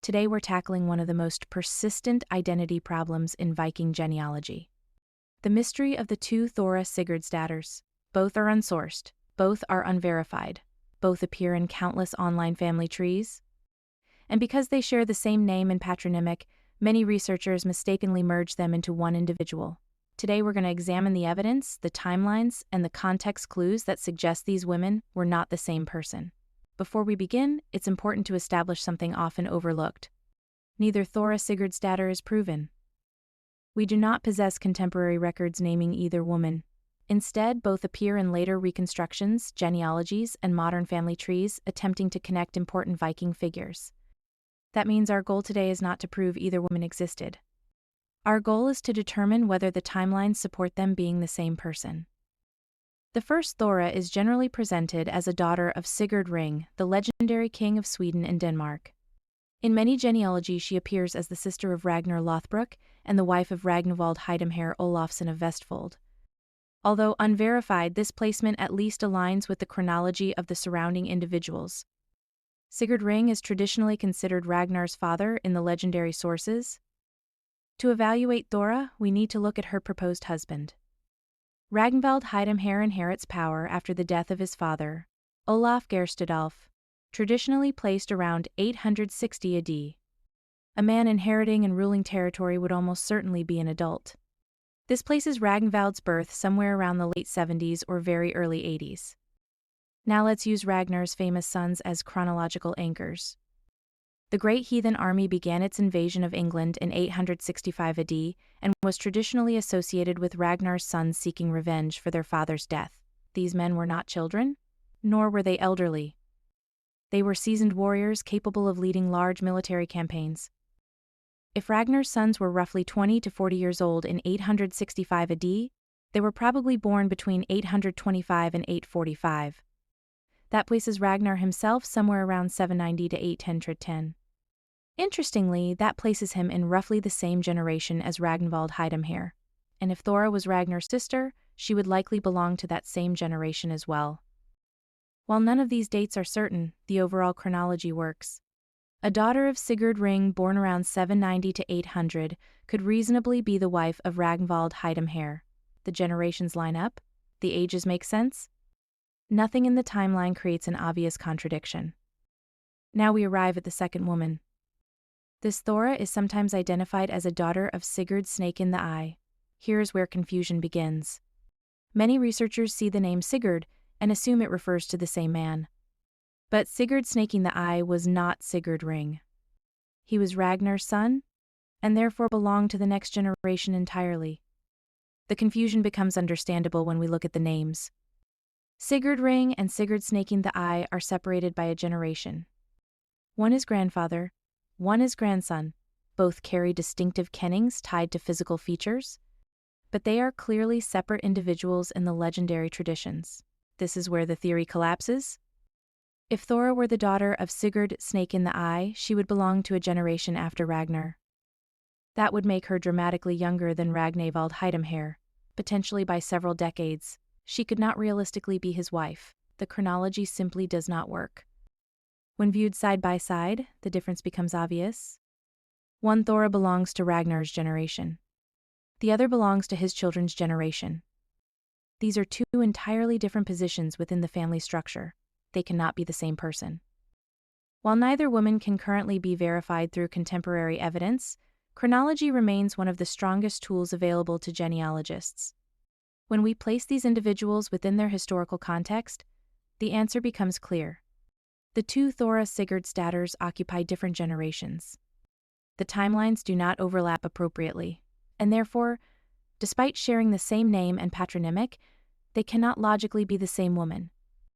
Today we're tackling one of the most persistent identity problems in Viking genealogy. The mystery of the two Thora Sigurdsdatters. Both are unsourced, both are unverified, both appear in countless online family trees. And because they share the same name and patronymic, many researchers mistakenly merge them into one individual. Today we're going to examine the evidence, the timelines, and the context clues that suggest these women were not the same person. Before we begin, it's important to establish something often overlooked. Neither Thora Sigurdsdatter is proven. We do not possess contemporary records naming either woman. Instead, both appear in later reconstructions, genealogies, and modern family trees, attempting to connect important Viking figures. That means our goal today is not to prove either woman existed. Our goal is to determine whether the timelines support them being the same person. The first Thora is generally presented as a daughter of Sigurd Ring, the legendary king of Sweden and Denmark. In many genealogies she appears as the sister of Ragnar Lodbrok and the wife of Ragnvald Heidumhaere Olafsson of Vestfold. Although unverified, this placement at least aligns with the chronology of the surrounding individuals. Sigurd Ring is traditionally considered Ragnar's father in the legendary sources. To evaluate Thora, we need to look at her proposed husband. Ragnvald Heidumhaere inherits power after the death of his father, Olaf Geirstadolf, traditionally placed around 860 AD. A man inheriting and ruling territory would almost certainly be an adult. This places Ragnvald's birth somewhere around the late 70s or very early 80s. Now let's use Ragnar's famous sons as chronological anchors. The Great Heathen Army began its invasion of England in 865 AD and was traditionally associated with Ragnar's sons seeking revenge for their father's death. These men were not children, nor were they elderly. They were seasoned warriors capable of leading large military campaigns. If Ragnar's sons were roughly 20 to 40 years old in 865 AD, they were probably born between 825 and 845. That places Ragnar himself somewhere around 790 to 810. Interestingly, that places him in roughly the same generation as Ragnvald Heidumhaere. And if Thora was Ragnar's sister, she would likely belong to that same generation as well. While none of these dates are certain, the overall chronology works. A daughter of Sigurd Ring born around 790 to 800 could reasonably be the wife of Ragnvald Heidumhaere. The generations line up? The ages make sense? Nothing in the timeline creates an obvious contradiction. Now we arrive at the second woman. This Thora is sometimes identified as a daughter of Sigurd Snake-in-the-Eye. Here's where confusion begins. Many researchers see the name Sigurd and assume it refers to the same man. But Sigurd Snake-in-the-Eye was not Sigurd Ring. He was Ragnar's son, and therefore belonged to the next generation entirely. The confusion becomes understandable when we look at the names. Sigurd Ring and Sigurd Snake-in-the-Eye are separated by a generation. One is grandfather, one is grandson. Both carry distinctive kennings tied to physical features, but they are clearly separate individuals in the legendary traditions. This is where the theory collapses. If Thora were the daughter of Sigurd Snake-in-the-Eye, she would belong to a generation after Ragnar. That would make her dramatically younger than Ragnvald Heidumhaere, potentially by several decades. She could not realistically be his wife. The chronology simply does not work. When viewed side by side, the difference becomes obvious. One Thora belongs to Ragnar's generation. The other belongs to his children's generation. These are two entirely different positions within the family structure. They cannot be the same person. While neither woman can currently be verified through contemporary evidence, chronology remains one of the strongest tools available to genealogists. When we place these individuals within their historical context, the answer becomes clear. The two Thora Sigurdsdatters occupy different generations. The timelines do not overlap appropriately, and therefore, despite sharing the same name and patronymic, they cannot logically be the same woman.